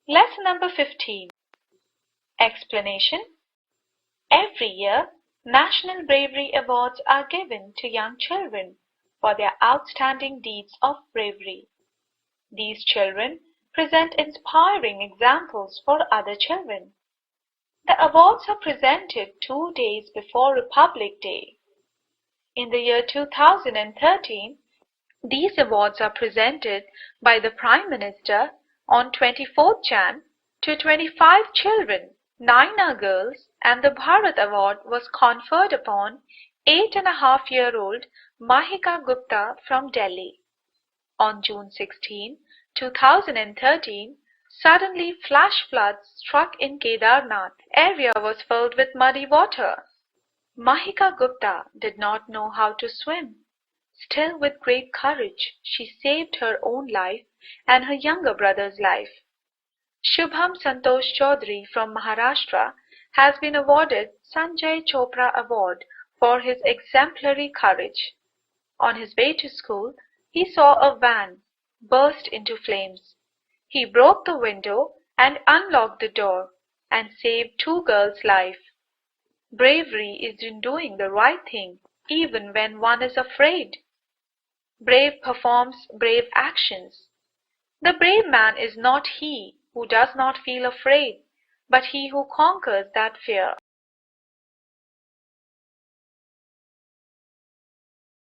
Lesson number 15. Explanation. Every year, National Bravery Awards are given to young children for their outstanding deeds of bravery. These children present inspiring examples for other children. The awards are presented 2 days before Republic Day. In the year 2013, these awards are presented by the Prime Minister on 24th Jan to 25 children. 9 are girls, and the Bharat Award was conferred upon 8.5-year-old Mahika Gupta from Delhi. On June 16, 2013, suddenly flash floods struck in Kedarnath. Area was filled with muddy water. Mahika Gupta did not know how to swim. Still, with great courage, she saved her own life and her younger brother's life. Shubham Santosh Chaudhary from Maharashtra has been awarded Sanjay Chopra Award for his exemplary courage. On his way to school, he saw a van burst into flames. He broke the window and unlocked the door and saved 2 girls' lives. Bravery is in doing the right thing even when one is afraid. Brave performs brave actions. The brave man is not he who does not feel afraid, but he who conquers that fear.